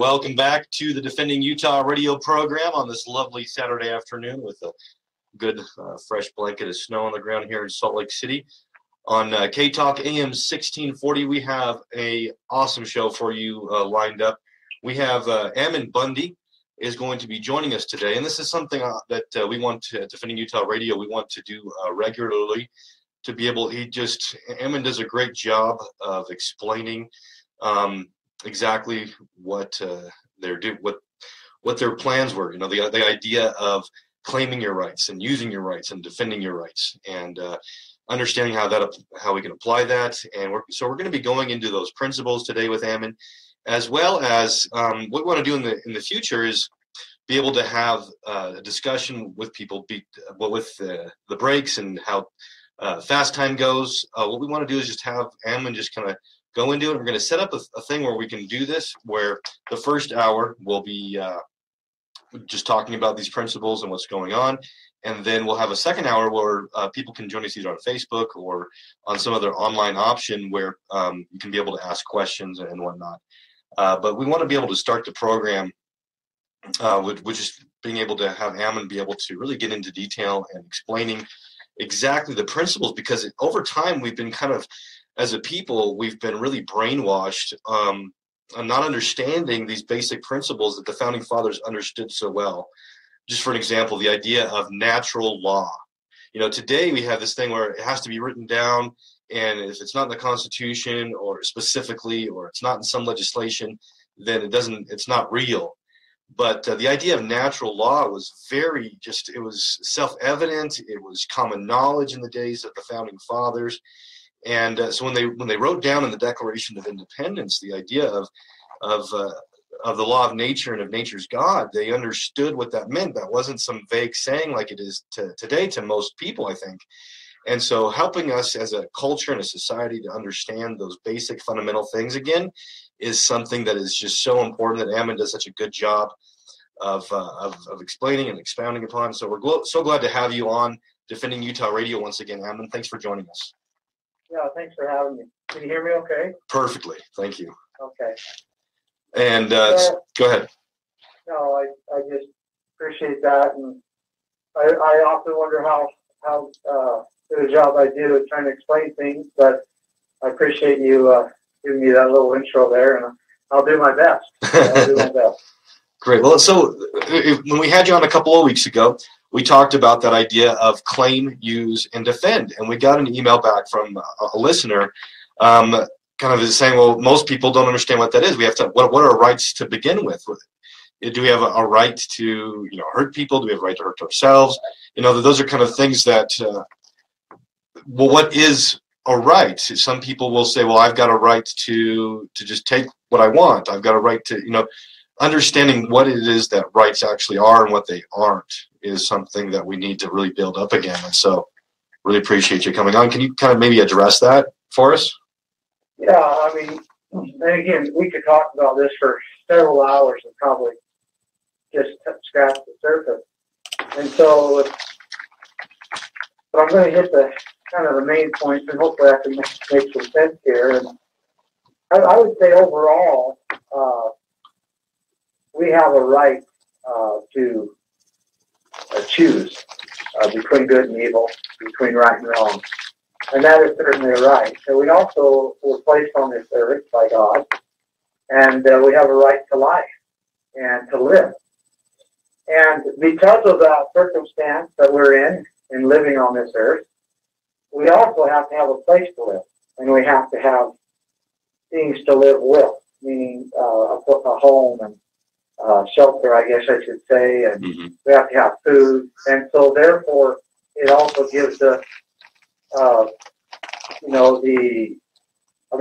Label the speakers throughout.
Speaker 1: Welcome back to the Defending Utah radio program on this lovely Saturday afternoon with a good fresh blanket of snow on the ground here in Salt Lake City. On K-Talk AM 1640, we have a awesome show for you lined up. We have Ammon Bundy is going to be joining us today, and this is something that we want to, at Defending Utah Radio, we want to do regularly to be able, Ammon does a great job of explaining exactly what what their plans were. You know, the idea of claiming your rights and using your rights and defending your rights, and understanding how we can apply that. And we're going to be going into those principles today with Ammon, as well as what we want to do in the future is be able to have a discussion with people, with the breaks and how fast time goes. What we want to do is just have Ammon just kind of go into it. We're going to set up a thing where we can do this, where the first hour will be just talking about these principles and what's going on. And then we'll have a second hour where people can join us either on Facebook or on some other online option where you can be able to ask questions and whatnot. But we want to be able to start the program with just being able to have Ammon be able to really get into detail and explaining exactly the principles, because over time we've been kind of, as a people, we've been really brainwashed on not understanding these basic principles that the Founding Fathers understood so well. Just for an example, the idea of natural law. You know, today we have this thing where it has to be written down, and if it's not in the Constitution or specifically, or it's not in some legislation, then it's not real. But the idea of natural law was it was self-evident. It was common knowledge in the days of the Founding Fathers. And so when they wrote down in the Declaration of Independence the idea of the law of nature and of nature's God, they understood what that meant. That wasn't some vague saying like it is today to most people, I think. And so helping us as a culture and a society to understand those basic fundamental things again is something that is just so important, that Ammon does such a good job of explaining and expounding upon. So we're so glad to have you on Defending Utah Radio once again, Ammon. Thanks for joining us.
Speaker 2: Yeah, thanks for having me. Can you hear me okay?
Speaker 1: Perfectly. Thank you.
Speaker 2: Okay.
Speaker 1: And go ahead.
Speaker 2: No, I just appreciate that. And I often wonder how good a job I do at trying to explain things, but I appreciate you giving me that little intro there, and I'll do my best. I'll do my best.
Speaker 1: Great. Well, so when we had you on a couple of weeks ago, we talked about that idea of claim, use, and defend. And we got an email back from a listener kind of saying, well, most people don't understand what that is. We have to, what are our rights to begin with? Do we have a right to, hurt people? Do we have a right to hurt ourselves? Those are kind of things that, well, what is a right? Some people will say, well, I've got a right to just take what I want. I've got a right to, understanding what it is that rights actually are and what they aren't is something that we need to really build up again. And so really appreciate you coming on. Can you kind of maybe address that for us?
Speaker 2: Yeah, I mean, and again, we could talk about this for several hours and probably just scratch the surface. And so, but I'm going to hit the kind of the main points, and hopefully I can make some sense here. And I would say overall, we have a right to choose between good and evil, between right and wrong. And that is certainly a right. And we also were placed on this earth by God, and we have a right to life and to live. And because of that circumstance that we're in living on this earth, we also have to have a place to live, and we have to have things to live with, meaning a home and shelter, I guess I should say, and we have to have food. And so therefore, it also gives us,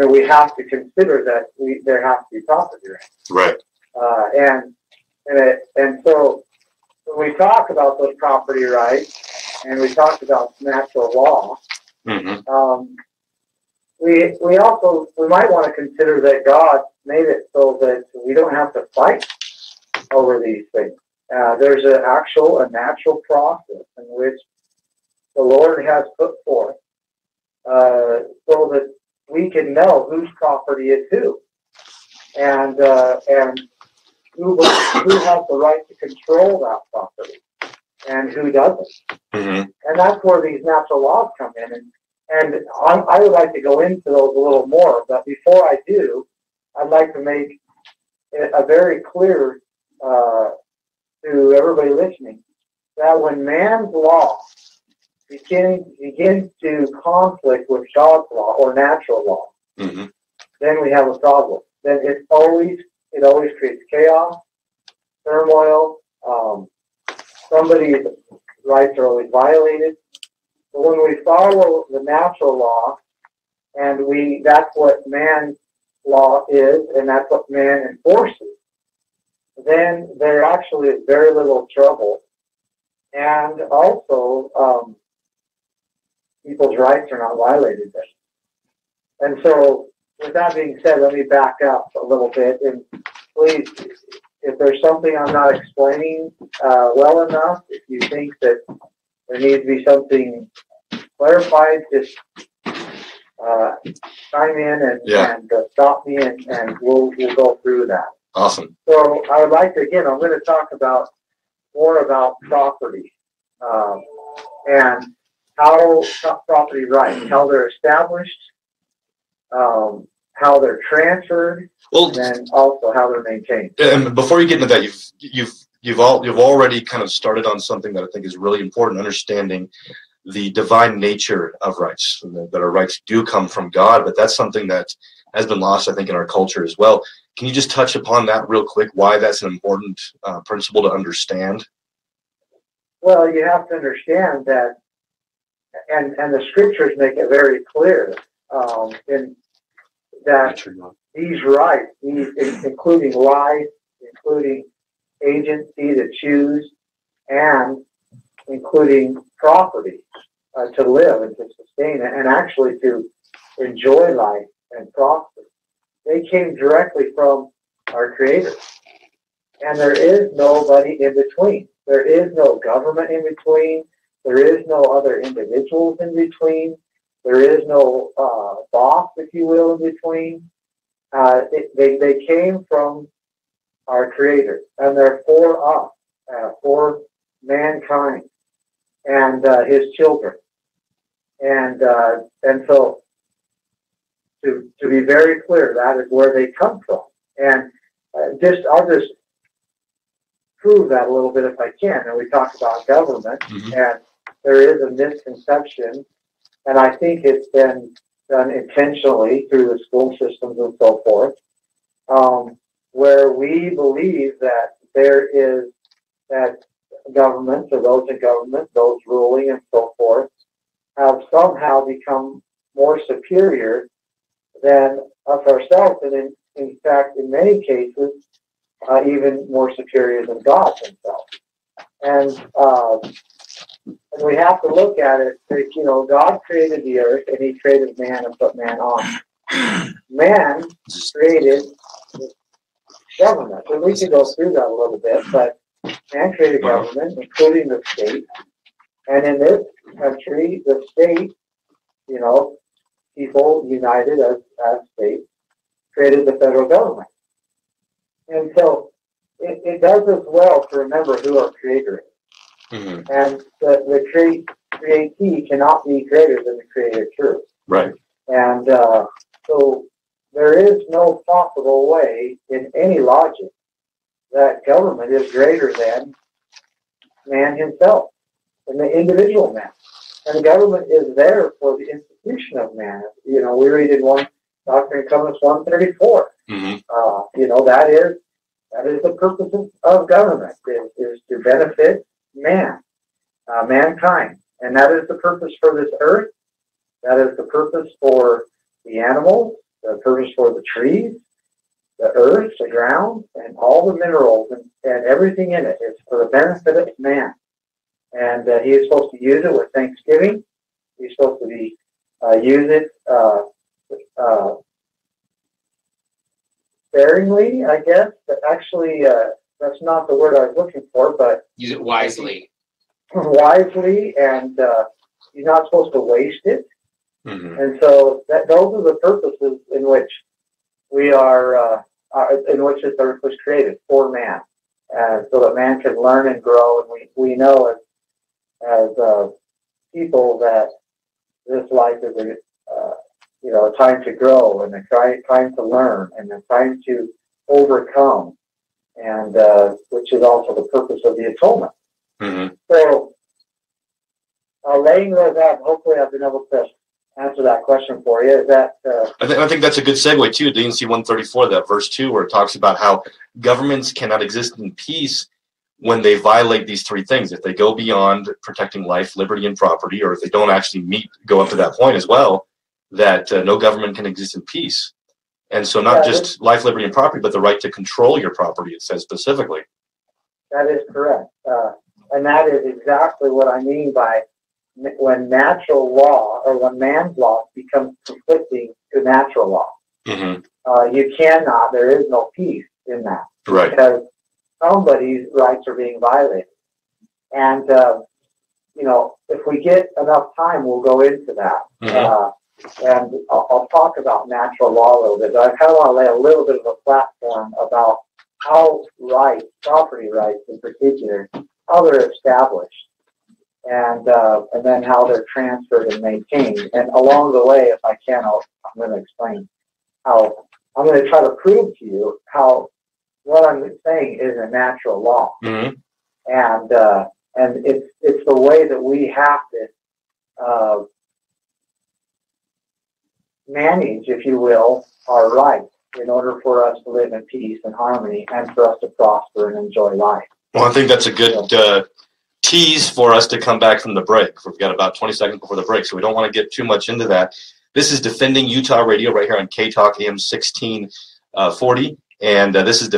Speaker 2: we have to consider that there has to be property rights.
Speaker 1: Right.
Speaker 2: And so when we talk about those property rights, and we talk about natural law, we might want to consider that God made it so that we don't have to fight over these things. There's a natural process in which the Lord has put forth so that we can know whose property is who. And who has the right to control that property and who doesn't.
Speaker 1: Mm-hmm.
Speaker 2: And that's where these natural laws come in. And I would like to go into those a little more, but before I do, I'd like to make a very clear to everybody listening that when man's law begins to conflict with God's law or natural law,
Speaker 1: mm-hmm.
Speaker 2: then we have a problem. Then it always creates chaos, turmoil. Somebody's rights are always violated. But when we follow the natural law, and that's what man's law is, and that's what man enforces, then there actually is very little trouble. And also, people's rights are not violated there. And so, with that being said, let me back up a little bit. And please, if there's something I'm not explaining well enough, if you think that there needs to be something clarified, just chime in and stop me, and we'll go through that.
Speaker 1: Awesome.
Speaker 2: So I would like to, again, I'm going to talk more about property and how property rights, how they're established, how they're transferred, and then also how they're maintained.
Speaker 1: And before you get into that, you've already kind of started on something that I think is really important, understanding the divine nature of rights, that our rights do come from God, but that's something that has been lost, I think, in our culture as well. Can you just touch upon that real quick, why that's an important principle to understand?
Speaker 2: Well, you have to understand that, and the scriptures make it very clear, in that these rights, including life, including agency to choose, and including property to live and to sustain it, and actually to enjoy life and prosper, they came directly from our Creator. And there is nobody in between. There is no government in between. There is no other individuals in between. There is no boss, if you will, in between. They came from our Creator, and they're for us, for mankind and His children. And so, to be very clear, that is where they come from. And I'll just prove that a little bit if I can. And we talk about government,
Speaker 1: mm-hmm.
Speaker 2: and there is a misconception, and I think it's been done intentionally through the school systems and so forth, where we believe that that governments or those in government, those ruling and so forth, have somehow become more superior than us ourselves, and in fact, in many cases, even more superior than God Himself. And we have to look at it. God created the earth, and He created man and put man on. Man created government, and we can go through that a little bit. But man created government, including the state. And in this country, the state, people united as states, created the federal government. And so it does us well to remember who our Creator is.
Speaker 1: Mm-hmm.
Speaker 2: And the createe cannot be greater than the Creator true.
Speaker 1: Right.
Speaker 2: And so there is no possible way in any logic that government is greater than man himself and the individual man. And the government is there for the institution of man. We read in Doctrine and Covenants 134.
Speaker 1: Mm-hmm.
Speaker 2: That is the purpose of government, is to benefit mankind. And that is the purpose for this earth. That is the purpose for the animals, the purpose for the trees, the earth, the ground, and all the minerals and everything in it is for the benefit of man. And he is supposed to use it with thanksgiving. He's supposed to use it sparingly, I guess. But actually, that's not the word I was looking for. But
Speaker 3: use it wisely.
Speaker 2: Wisely, and he's not supposed to waste it.
Speaker 1: Mm-hmm.
Speaker 2: And so those are the purposes in which we are in which this earth was created for man, so that man can learn and grow. And we know as people that this life is a time to grow and a time to learn and a time to overcome, and which is also the purpose of the atonement.
Speaker 1: Mm-hmm.
Speaker 2: So, laying those out, hopefully I've been able to answer that question for you. Is that
Speaker 1: I think that's a good segue too, D&C 134, that verse 2, where it talks about how governments cannot exist in peace when they violate these three things. If they go beyond protecting life, liberty, and property, or if they don't actually go up to that point as well, that no government can exist in peace. And so not just life, liberty, and property, but the right to control your property, it says specifically.
Speaker 2: That is correct. And that is exactly what I mean by when natural law or when man's law becomes conflicting to natural law.
Speaker 1: Mm-hmm.
Speaker 2: You cannot, there is no peace in that.
Speaker 1: Right.
Speaker 2: Because somebody's rights are being violated. And, if we get enough time, we'll go into that.
Speaker 1: Mm-hmm.
Speaker 2: And I'll talk about natural law a little bit, but I kind of want to lay a little bit of a platform about how property rights in particular, how they're established, and then how they're transferred and maintained. And along the way, if I can, I'm going to explain how I'm going to try to prove to you how what I'm saying is a natural law.
Speaker 1: Mm-hmm.
Speaker 2: And it's the way that we have to manage, if you will, our rights in order for us to live in peace and harmony and for us to prosper and enjoy life.
Speaker 1: Well, I think that's a good tease for us to come back from the break. We've got about 20 seconds before the break, so we don't want to get too much into that. This is Defending Utah Radio right here on K-Talk AM 1640. And this is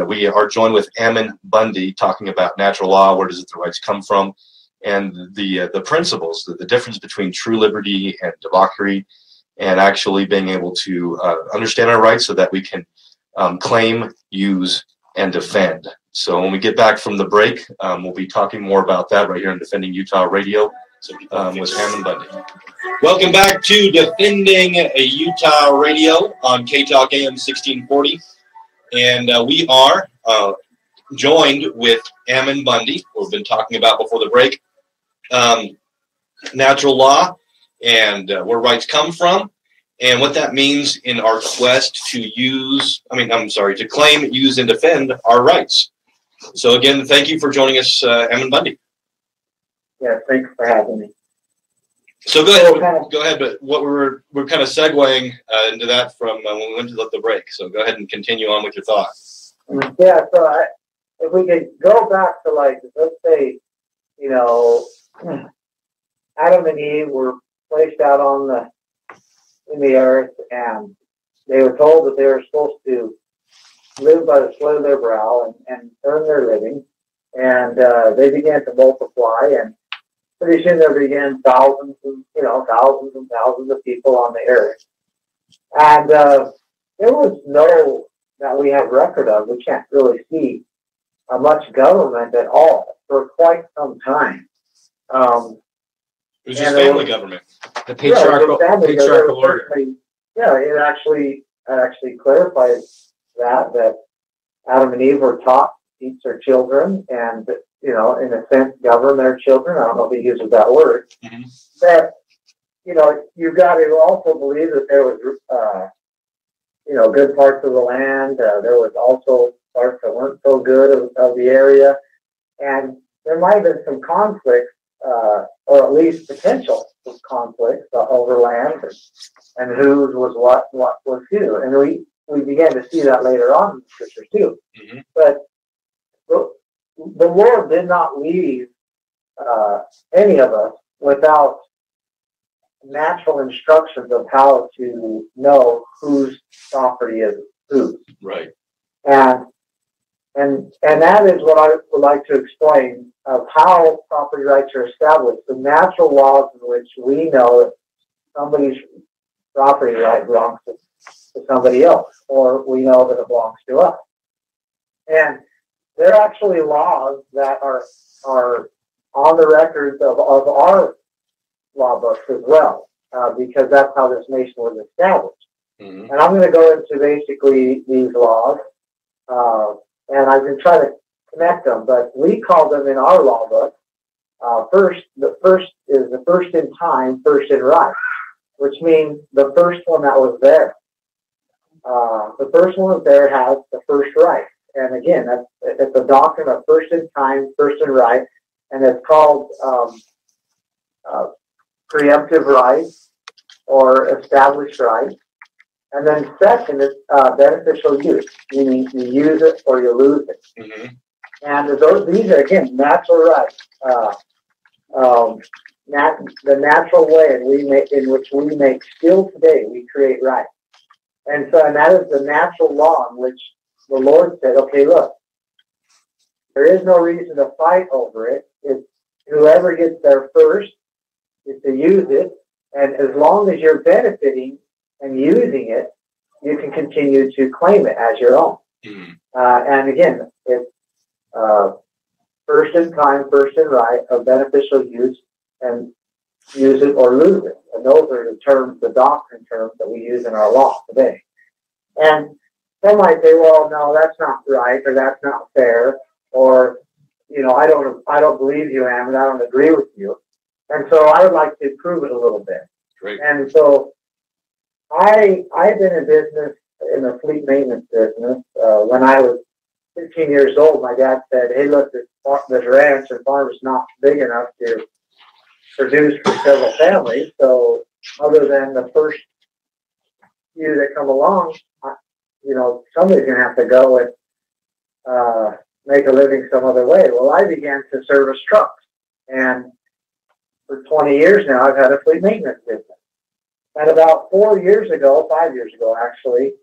Speaker 1: we are joined with Ammon Bundy talking about natural law, where does the rights come from, and the principles, the difference between true liberty and debauchery, and actually being able to understand our rights so that we can claim, use, and defend. So when we get back from the break, we'll be talking more about that right here on Defending Utah Radio with Ammon Bundy. Welcome back to Defending Utah Radio on K-Talk AM 1640. And we are joined with Ammon Bundy, who we've been talking about before the break, natural law and where rights come from, and what that means in our quest to claim, use, and defend our rights. So again, thank you for joining us, Ammon Bundy.
Speaker 2: Yeah, thanks for having me.
Speaker 1: So go ahead. But what we're kind of segueing into that from when we went to the break. So go ahead and continue on with your thoughts.
Speaker 2: Yeah. So if we could go back to let's say, Adam and Eve were placed out in the earth, and they were told that they were supposed to live by the sweat of their brow and earn their living, and they began to multiply, and pretty soon there began thousands and thousands of people on the earth. And there was that we have record of, we can't really see much government at all for quite some time.
Speaker 1: It was just family government.
Speaker 3: The patriarchal order.
Speaker 2: Yeah, it actually clarifies that Adam and Eve were taught to teach their children and, in a sense, govern their children. I don't know if he uses that word.
Speaker 1: Mm-hmm.
Speaker 2: But, you've got to also believe that there was, good parts of the land. There was also parts that weren't so good of the area. And there might have been some conflicts, or at least potential conflicts over land and whose was what was who. And we began to see that later on in the scriptures too.
Speaker 1: Mm-hmm.
Speaker 2: But the Lord did not leave any of us without natural instructions of how to know whose property is whose.
Speaker 1: Right.
Speaker 2: And that is what I would like to explain of how property rights are established, the natural laws in which we know that somebody's property right belongs to somebody else, or we know that it belongs to us. And there are actually laws that are on the records of our law books as well, because that's how this nation was established. And I'm going to go into basically these laws, and I can try to connect them, but we call them in our law book, the first is the first in time, first in right, which means the first one that was there. The first one was there has the first right. And again, it's a doctrine of first in time, first in right, and it's called preemptive right or established right. And then second is beneficial use, meaning you use it or you lose it. Mm-hmm. And these are, again, natural rights. The natural way in which we make, still today, we create rights. And that is the natural law in which the Lord said, okay, look, there is no reason to fight over it. It's whoever gets there first is to use it. And as long as you're benefiting and using it, you can continue to claim it as your own. Mm-hmm. And again, it's first in time, first in right, of beneficial use, and use it or lose it. And those are the terms, the doctrine terms that we use in our law today. And some might say, well, no, that's not right, or that's not fair, or, I don't believe you, Ammon, I don't agree with you. And so I would like to prove it a little bit.
Speaker 1: Great.
Speaker 2: And so I've been in business, in the fleet maintenance business. When I was 15 years old, my dad said, hey, look, this ranch and farm is not big enough to produce for several families. So other than the first few that come along, somebody's going to have to go and make a living some other way. Well, I began to service trucks. And for 20 years now, I've had a fleet maintenance business. And about 5 years ago, actually,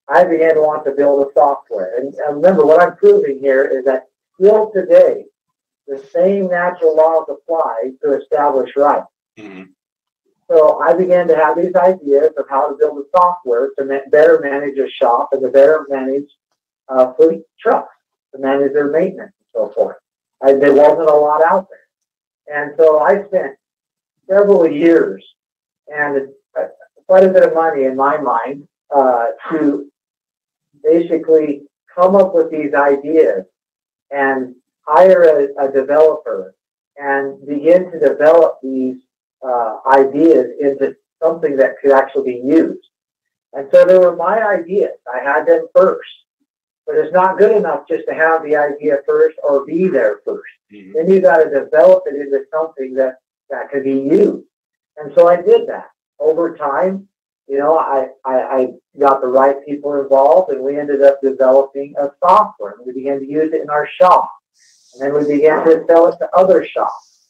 Speaker 2: I began to want to build a software. And remember, what I'm proving here is that still today, the same natural laws apply to establish rights. Mm-hmm. So I began to have these ideas of how to build a software to better manage a shop and to better manage fleet trucks, to manage their maintenance and so forth. There wasn't a lot out there. And so I spent several years and quite a bit of money in my mind to basically come up with these ideas and hire a developer and begin to develop these ideas into something that could actually be used. And so they were my ideas. I had them first. But it's not good enough just to have the idea first or be there first. Mm-hmm. Then you got to develop it into something that could be used. And so I did that. Over time, I got the right people involved, and we ended up developing a software. We began to use it in our shop. And then we began to sell it to other shops.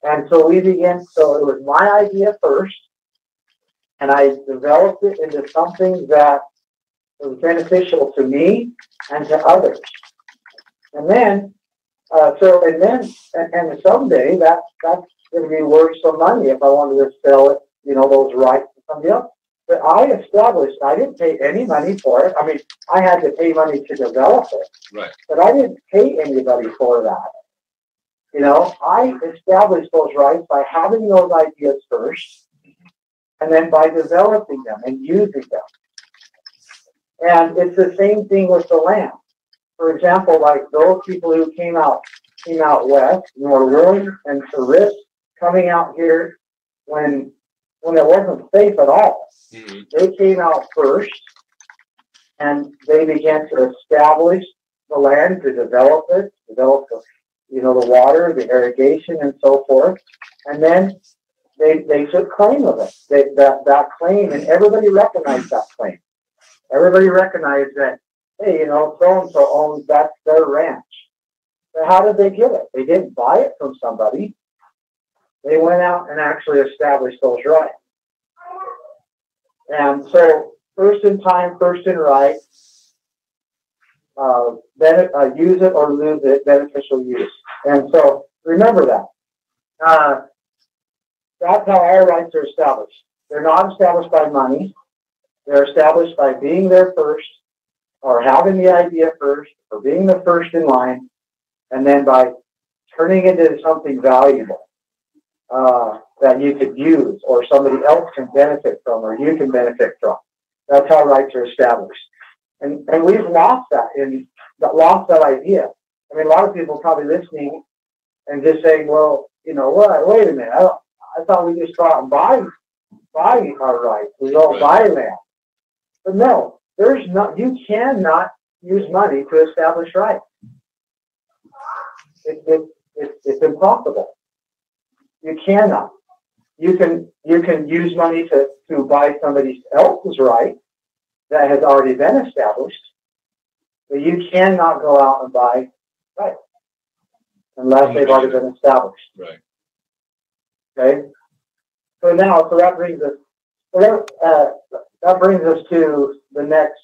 Speaker 2: And so it was my idea first, and I developed it into something that was beneficial to me and to others. And then, someday that's going to be worth some money if I wanted to sell it, those rights to somebody else. But I didn't pay any money for it. I mean, I had to pay money to develop it. Right. But I didn't pay anybody for that. I established those rights by having those ideas first, and then by developing them and using them. And it's the same thing with the land. For example, like those people who came out west and were willing and to risk coming out here when it wasn't safe at all. Mm-hmm. They came out first, and they began to establish the land, to develop it, the water, the irrigation, and so forth. And then they took claim of it. That claim, and everybody recognized that claim. Everybody recognized that, hey, so-and-so owns, that's their ranch. But how did they get it? They didn't buy it from somebody. They went out and actually established those rights. And so, first in time, first in right, use it or lose it, beneficial use. And so, remember that. That's how our rights are established. They're not established by money. They're established by being there first, or having the idea first, or being the first in line, and then by turning it into something valuable that you could use, or somebody else can benefit from, or you can benefit from. That's how rights are established. And we've lost that idea. I mean, a lot of people probably listening and just saying, well, you know what, wait a minute. I thought we just go out and buy our rights. We don't buy land. But no, you cannot use money to establish rights. It's impossible. You cannot. You can use money to buy somebody else's right that has already been established, but you cannot go out and buy rights unless they've already been established.
Speaker 1: Right.
Speaker 2: Okay. So that brings us to the next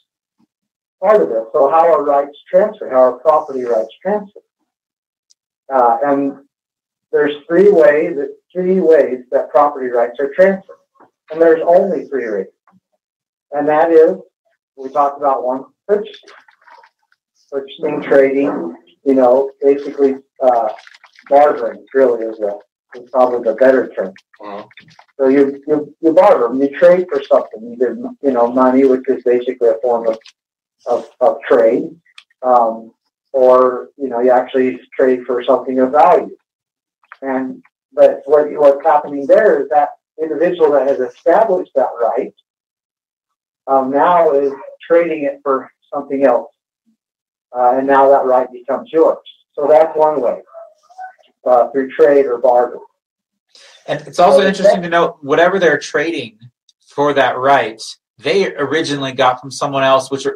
Speaker 2: part of this. So how are rights transferred? How are property rights transferred? And there's three ways that property rights are transferred. And there's only three ways. And that is, we talked about one, purchasing, trading, basically bartering really is probably the better term.
Speaker 1: Uh-huh.
Speaker 2: So you barter, you trade for something. You give, money, which is basically a form of trade. Or, you actually trade for something of value. But what's happening there is that individual that has established that right now is trading it for something else. And now that right becomes yours. So that's one way, through trade or barter.
Speaker 3: And it's also interesting to note, whatever they're trading for that right, they originally got from someone else, which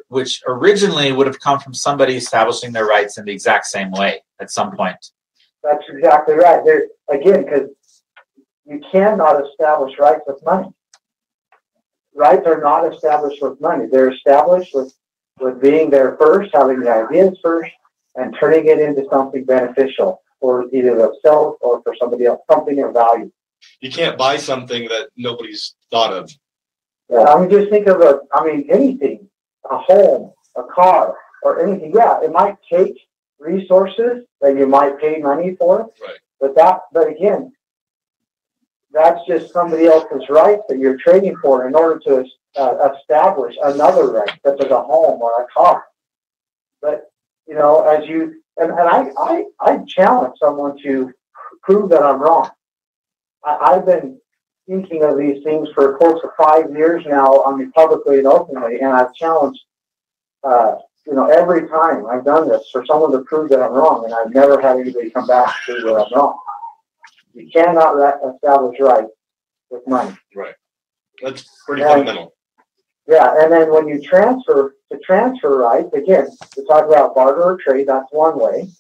Speaker 3: originally would have come from somebody establishing their rights in the exact same way at some point. That's
Speaker 2: exactly right. Again, because you cannot establish rights with money. Rights are not established with money. They're established with being there first, having the ideas first, and turning it into something beneficial for either themselves or for somebody else, something of value.
Speaker 1: You can't buy something that nobody's thought of.
Speaker 2: Yeah, just think of anything, a home, a car, or anything. Yeah, it might take resources that you might pay money for.
Speaker 1: Right.
Speaker 2: But again, that's just somebody else's rights that you're trading for in order to establish another right, such as a home or a car. But I challenge someone to prove that I'm wrong. I've been thinking of these things for close to 5 years now, publicly and openly, and I've challenged, every time I've done this for someone to prove that I'm wrong, and I've never had anybody come back to prove that I'm wrong. You cannot establish rights with money.
Speaker 1: Right. That's pretty fundamental.
Speaker 2: Yeah, and then when you transfer rights, again, to talk about barter or trade, that's one way.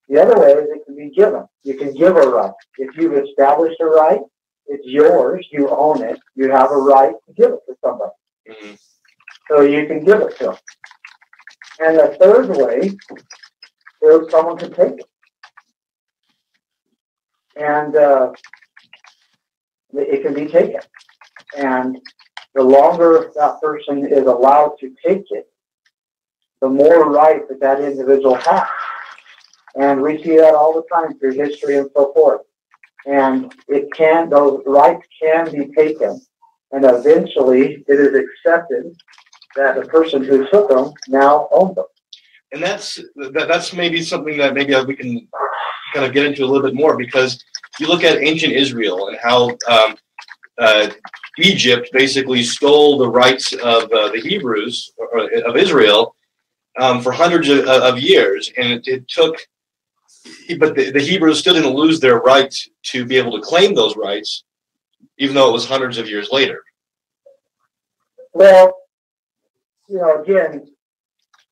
Speaker 2: The other way is it can be given. You can give a right. If you've established a right, it's yours. You own it. You have a right to give it to somebody.
Speaker 1: Mm-hmm.
Speaker 2: So you can give it to them. And the third way is someone can take it. And it can be taken. And the longer that person is allowed to take it, the more right that individual has. And we see that all the time through history and so forth. And those rights can be taken, and eventually it is accepted that the person who took them now owns them.
Speaker 1: And that's maybe something that maybe we can kind of get into a little bit more, because you look at ancient Israel and how Egypt basically stole the rights of the Hebrews, or of Israel, for hundreds of years, and it took. But the Hebrews still didn't lose their right to be able to claim those rights, even though it was hundreds of years later.
Speaker 2: Well, again,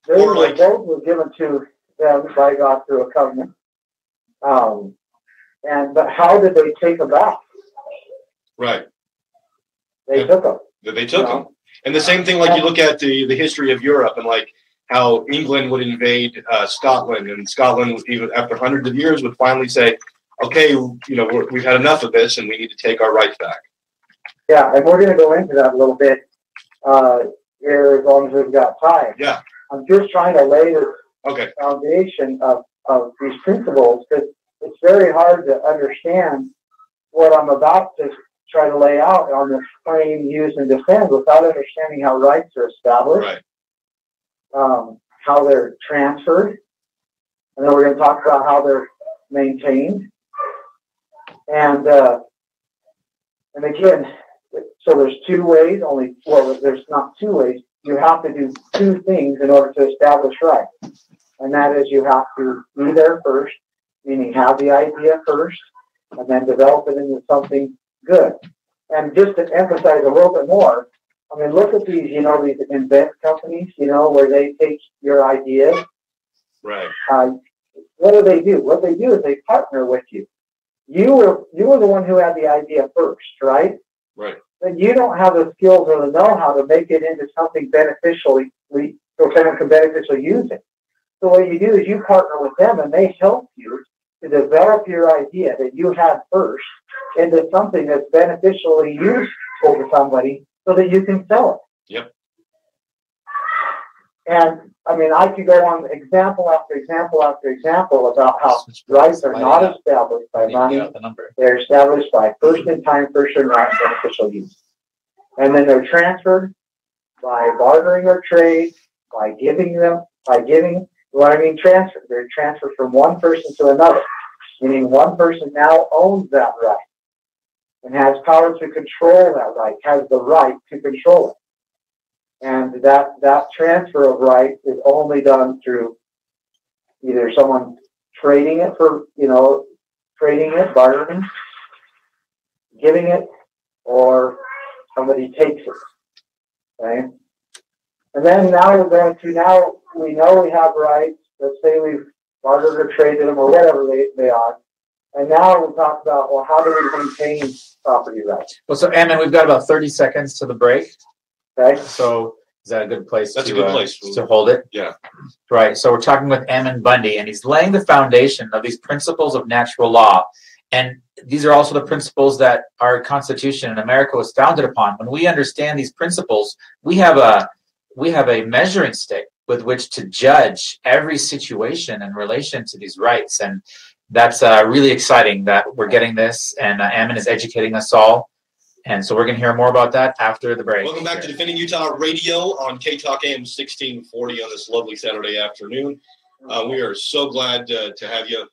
Speaker 2: those were given to them by God through a covenant. But how did they take them back?
Speaker 1: Right.
Speaker 2: They took them.
Speaker 1: They took them. And the same thing, like you look at the history of Europe, and like how England would invade Scotland, and Scotland, even after hundreds of years, would finally say, okay, we've had enough of this, and we need to take our rights back.
Speaker 2: Yeah, and we're going to go into that a little bit here as long as we've got time.
Speaker 1: Yeah.
Speaker 2: I'm just trying to lay the foundation of these principles, because it's very hard to understand what I'm about to try to lay out on this claim, use, and defend without understanding how rights are established, how they're transferred, and then we're going to talk about how they're maintained. And again, so there's two ways, there's not two ways. You have to do two things in order to establish rights. And that is you have to be there first, meaning have the idea first, and then develop it into something good. And just to emphasize a little bit more, I mean, look at these, these invent companies, where they take your ideas.
Speaker 1: Right.
Speaker 2: What do? What they do is they partner with you. You were the one who had the idea first, right?
Speaker 1: Right.
Speaker 2: But you don't have the skills or the know-how to make it into something beneficially, so someone can beneficially use it. So what you do is you partner with them, and they help you to develop your idea that you had first into something that's beneficially useful to somebody so that you can sell it.
Speaker 1: Yep.
Speaker 2: And, I mean, I could go on example after example after example about how rights are not established by money. They're established by first-in-time, first-in-right beneficial use. And then they're transferred by bartering or trade, transfer. They're transferred from one person to another, meaning one person now owns that right and has power to control that right, has the right to control it. And that transfer of right is only done through either someone trading it, bartering, giving it, or somebody takes it. Okay? And then now we know we have rights. Let's say we've bartered or traded them or whatever they are. And now we'll talk about, well, how do we maintain property rights?
Speaker 3: Well, so Ammon, we've got about 30 seconds to the break.
Speaker 2: Okay.
Speaker 3: So is that a good place
Speaker 1: That's a good place
Speaker 3: to hold it?
Speaker 1: Yeah.
Speaker 3: Right. So we're talking with Ammon Bundy, and he's laying the foundation of these principles of natural law. And these are also the principles that our Constitution in America was founded upon. When we understand these principles, we have a measuring stick with which to judge every situation in relation to these rights. And that's really exciting that we're getting this, and Ammon is educating us all. And so we're going to hear more about that after the break.
Speaker 1: Welcome back to Defending Utah Radio on K-Talk AM 1640 on this lovely Saturday afternoon. We are so glad to have you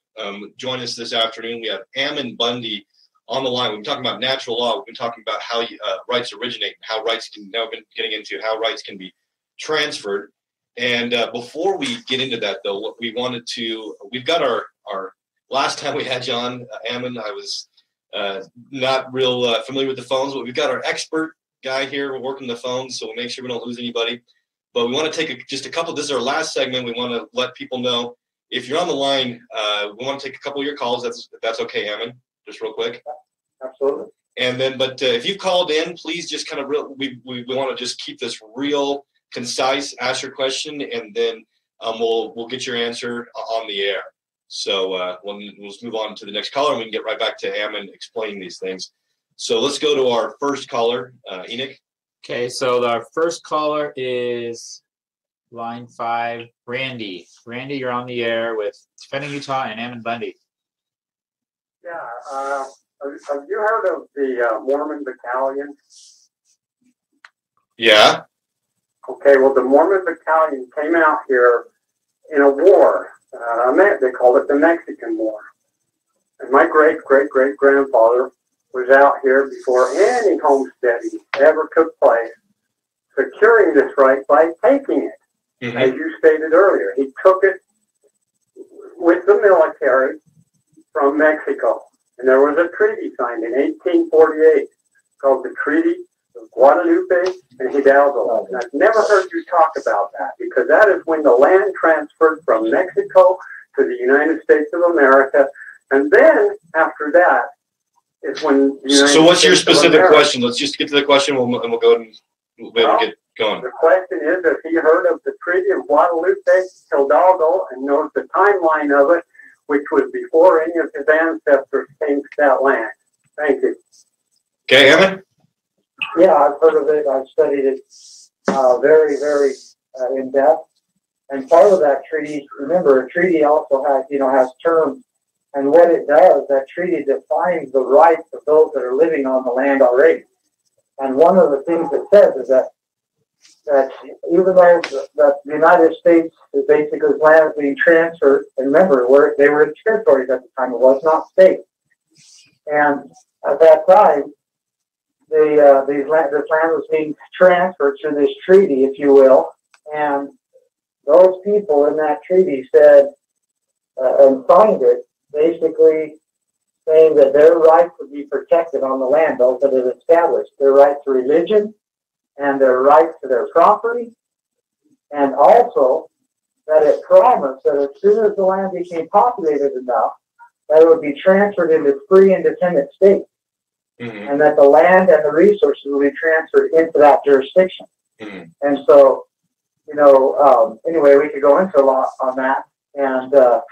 Speaker 1: join us this afternoon. We have Ammon Bundy on the line. We've been talking about natural law. We've been talking about how rights originate, how rights can now been getting into how rights can be transferred. And before we get into that, though, we've got our last time we had you on, Ammon, I was not real familiar with the phones, but we've got our expert guy here working the phones, so we'll make sure we don't lose anybody. But we want to take just a couple. This is our last segment. We want to let people know if you're on the line. We want to take a couple of your calls. That's okay, Ammon. Just real quick.
Speaker 2: Absolutely.
Speaker 1: And then, but if you've called in, please just kind of we want to just keep this real concise. Ask your question, and then we'll get your answer on the air. So we'll just move on to the next caller, and we can get right back to Ammon explaining these things. So let's go to our first caller, Enoch.
Speaker 3: Okay, so our first caller is line 5, Randy. Randy, you're on the air with Defending Utah and Ammon Bundy.
Speaker 4: Yeah, have you heard of the Mormon Battalion?
Speaker 1: Yeah.
Speaker 4: Okay, well, the Mormon Battalion came out here in a war. They called it the Mexican War. And my great-great-great-grandfather was out here before any homesteading ever took place, securing this right by taking it. Mm-hmm. As you stated earlier, he took it with the military from Mexico. And there was a treaty signed in 1848 called the Treaty of Guadalupe and Hidalgo. And I've never heard you talk about that, because that is when the land transferred from Mexico to the United States of America. And then after that is when the United
Speaker 1: So what's
Speaker 4: States
Speaker 1: your specific question? Let's just get to the question, and we'll go and we'll be able to get going.
Speaker 4: The question is, if he heard of the Treaty of Guadalupe, Hidalgo, and knows the timeline of it, which was before any of his ancestors came to that land. Thank you.
Speaker 1: Okay, Ammon?
Speaker 2: Yeah, I've heard of it. I've studied it very, very in depth. And part of that treaty, remember, a treaty also has terms And what it does, that treaty defines the rights of those that are living on the land already. And one of the things it says is that even though the United States is basically land being transferred, and remember, they were in territories at the time, it was not states. And at that time, this land was being transferred through this treaty, if you will, and those people in that treaty said and signed it, basically saying that their rights would be protected on the land, those that had established their right to religion and their right to their property, and also that it promised that as soon as the land became populated enough, that it would be transferred into free, independent states, and that the land and the resources would be transferred into that jurisdiction. And so, anyway, we could go into a lot on that, and
Speaker 1: that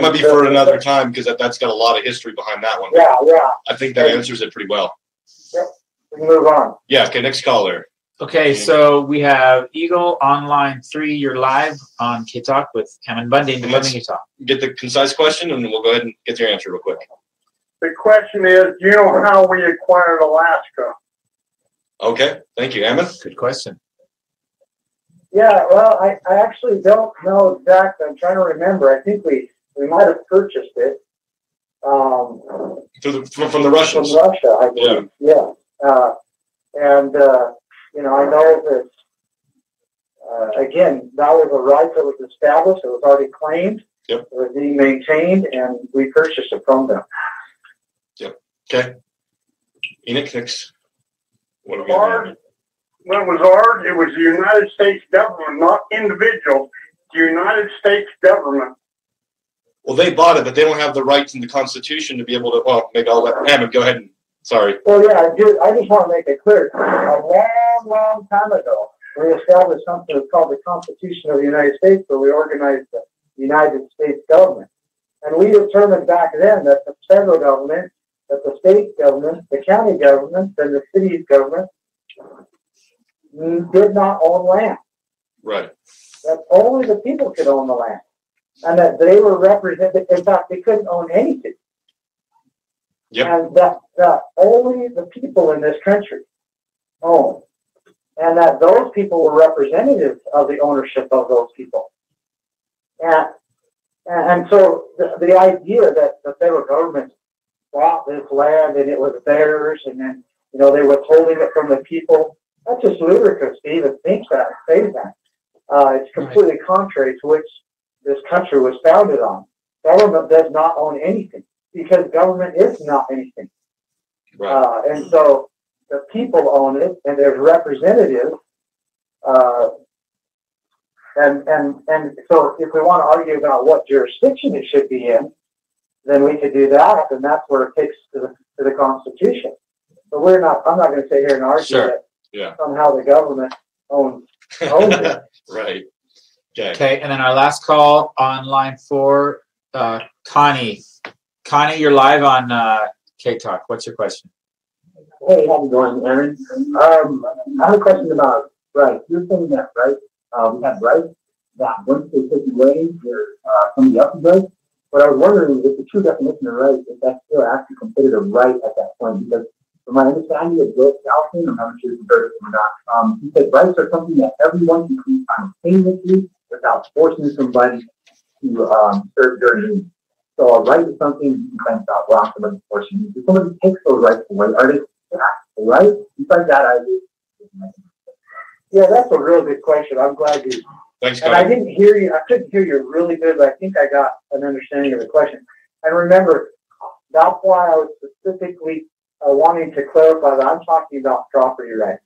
Speaker 1: might be for another time because that's got a lot of history behind that one.
Speaker 2: Yeah.
Speaker 1: I think that answers it pretty well.
Speaker 2: Yep. We can move on.
Speaker 1: Yeah. Okay. Next caller.
Speaker 3: Okay, so we have Eagle on line 3. You're live on K-Talk with Ammon Bundy in Defending Utah.
Speaker 1: Get the concise question, and we'll go ahead and get your answer real quick.
Speaker 4: The question is, do you know how we acquired Alaska?
Speaker 1: Okay. Thank you, Ammon.
Speaker 3: Good question.
Speaker 2: Yeah, well, I actually don't know exactly. I'm trying to remember. I think we might have purchased it.
Speaker 1: From the Russians.
Speaker 2: From Russia, I believe. Yeah. I know that, again, that was a right that was established. It was already claimed.
Speaker 1: Yep.
Speaker 2: It was being maintained, and we purchased it from them.
Speaker 1: Yep. Okay. Enoch, next. What are we
Speaker 4: ours? When it was ours, it was the United States government, not individuals. The United States government.
Speaker 1: Well, they bought it, but they don't have the rights in the Constitution to be able to. Well, maybe I'll let Ammon go ahead and. Sorry.
Speaker 2: Well, yeah, I just want to make it clear. A long time ago, we established something that's called the Constitution of the United States, where we organized the United States government. And we determined back then that the federal government, that the state government, the county government, and the city's government did not own land.
Speaker 1: Right.
Speaker 2: That only the people could own the land. And that they were represented. In fact, they couldn't own anything.
Speaker 1: Yep.
Speaker 2: And that only the people in this country own. And that those people were representatives of the ownership of those people. And so the idea that the federal government bought this land and it was theirs, and then they were withholding it from the people, that's just ludicrous to even think that, say that. It's completely contrary to which this country was founded on. Government does not own anything, because government is not anything.
Speaker 1: Right.
Speaker 2: And so the people own it, and there's representatives. And so if we want to argue about what jurisdiction it should be in, then we could do that, and that's where it takes to the Constitution. But I'm not going to sit here and argue that somehow the government owns it.
Speaker 1: Right.
Speaker 3: Okay, and then our last call on line 4, Connie. Connie, you're live on K-Talk. What's your question?
Speaker 5: Hey, how's it going, Aaron? I have a question about rights. You're saying that, right? We have rights that once they take away, they're somebody else's rights. But I was wondering if the true definition of right is that still actually considered a right at that point. Because from my understanding of Bill Calhoun, I'm not sure if you heard it or not, he said rights are something that everyone can do simultaneously without forcing somebody to serve their needs. So a right is something you can kind of stop wrong somebody forcing you. If somebody takes those rights away, are they right? Besides that,
Speaker 2: Yeah, that's a real good question. I'm glad you.
Speaker 1: Thanks,
Speaker 2: and I didn't hear you. I couldn't hear you really good, but I think I got an understanding of the question. And remember, that's why I was specifically wanting to clarify that I'm talking about property rights.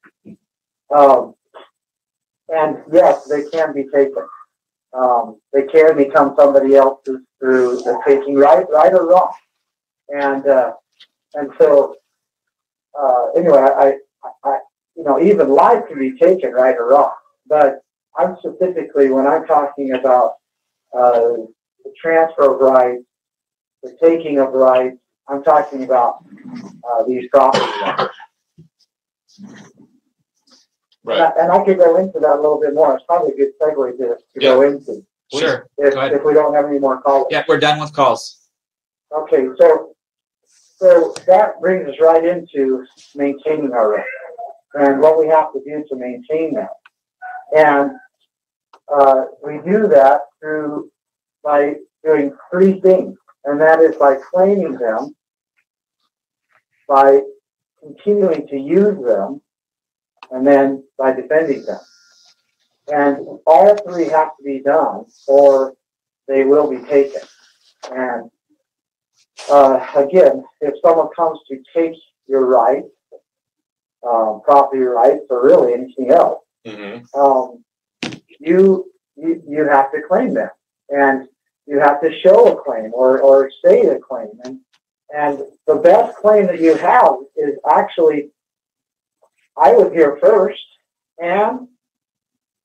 Speaker 2: And yes, they can be taken. They can become somebody else's through the taking, right or wrong. And so anyway, I even life can be taken, right or wrong. But I'm specifically, when I'm talking about the transfer of rights, the taking of rights, I'm talking about these property rights.
Speaker 1: Right.
Speaker 2: And I could go into that a little bit more. It's probably a good segue to go into.
Speaker 3: Sure.
Speaker 2: If we don't have any more calls.
Speaker 3: Yeah, we're done with calls.
Speaker 2: Okay, so that brings us right into maintaining our rights and what we have to do to maintain them. And we do that by doing three things, and that is by claiming them, by continuing to use them, and then by defending them. And all three have to be done, or they will be taken. And again, if someone comes to take your rights, property rights, or really anything else, you have to claim them, and you have to show a claim or state a claim. And the best claim that you have is actually, I was here first, and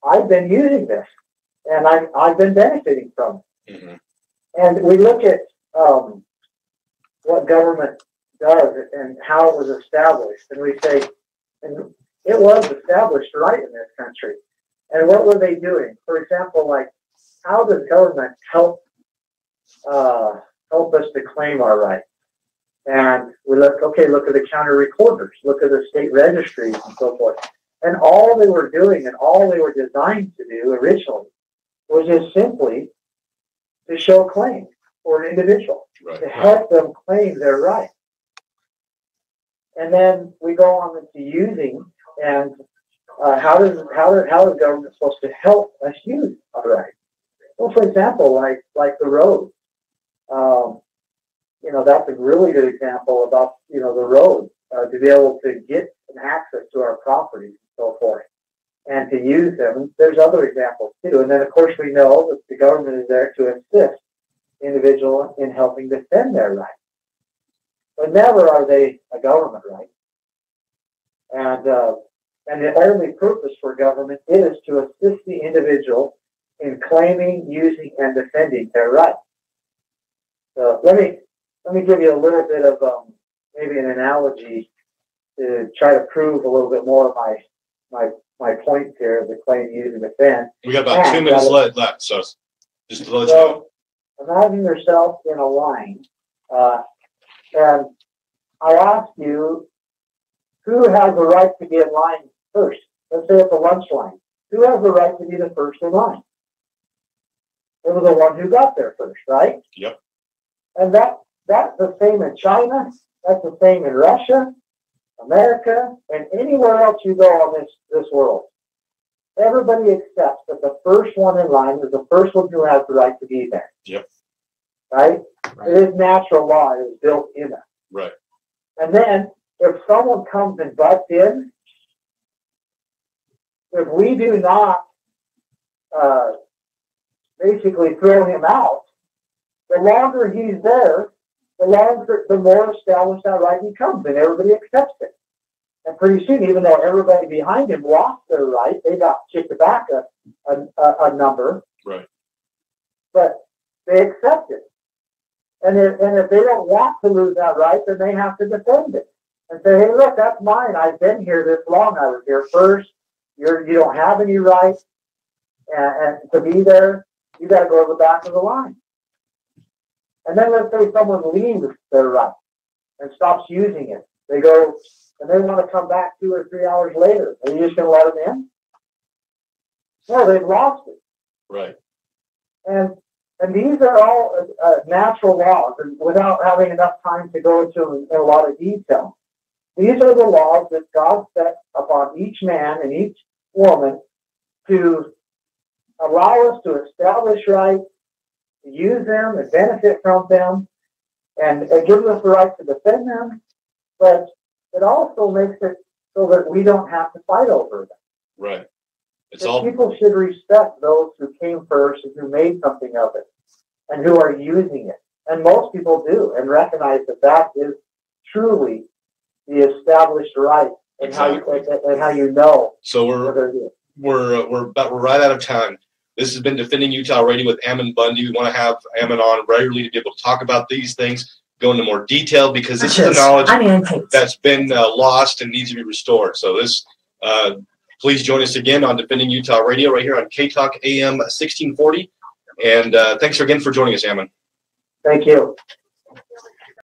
Speaker 2: I've been using this, and I've been benefiting from it. And we look at what government does and how it was established, and we say, and it was established right in this country. And what were they doing? For example, like, how does government help us to claim our rights? And we look at the county recorders, look at the state registries and so forth. And all they were doing and all they were designed to do originally was just simply to show claim for an individual, to help them claim their rights. And then we go on into using, and how is government supposed to help us use our rights? Well, for example, like the road. That's a really good example about the road, to be able to get an access to our properties and so forth, and to use them. There's other examples too. And then of course we know that the government is there to assist individuals in helping defend their rights. But never are they a government right. And the only purpose for government is to assist the individual in claiming, using, and defending their rights. So let me give you a little bit of maybe an analogy to try to prove a little bit more of my points here, the claim, use, and defend.
Speaker 1: We got about 2 minutes left, so just to let you know.
Speaker 2: Imagine yourself in a line, and I ask you, who has the right to be in line first? Let's say it's a lunch line. Who has the right to be the first in line? It was the one who got there first, right?
Speaker 1: Yep.
Speaker 2: And that's the same in China. That's the same in Russia, America, and anywhere else you go on this world. Everybody accepts that the first one in line is the first one who has the right to be there.
Speaker 1: Yep.
Speaker 2: Right? It is natural law. It is built in us.
Speaker 1: Right.
Speaker 2: And then if someone comes and butts in, if we do not basically throw him out, the longer he's there, the more established that right becomes, and everybody accepts it. And pretty soon, even though everybody behind him lost their right, they got kicked back a number.
Speaker 1: Right.
Speaker 2: But they accept it. And if they don't want to lose that right, then they have to defend it and say, hey, look, that's mine. I've been here this long. I was here first. You don't have any right. And to be there, you got to go to the back of the line. And then let's say someone leaves their right and stops using it. They go and they want to come back 2 or 3 hours later. Are you just going to let them in? No, they've lost it.
Speaker 1: Right.
Speaker 2: And these are all natural laws, and without having enough time to go into them in a lot of detail. These are the laws that God set upon each man and each woman to allow us to establish rights, to use them and benefit from them, and it gives us the right to defend them, but it also makes it so that we don't have to fight over them.
Speaker 1: Right.
Speaker 2: People should respect those who came first and who made something of it and who are using it. And most people do, and recognize that is truly the established right, and exactly. how you know.
Speaker 1: So we're right out of time. This has been Defending Utah Radio with Ammon Bundy. We want to have Ammon on regularly to be able to talk about these things, go into more detail, because this is the knowledge that's been lost and needs to be restored. So please join us again on Defending Utah Radio right here on K-Talk AM 1640. And thanks again for joining us, Ammon.
Speaker 2: Thank you.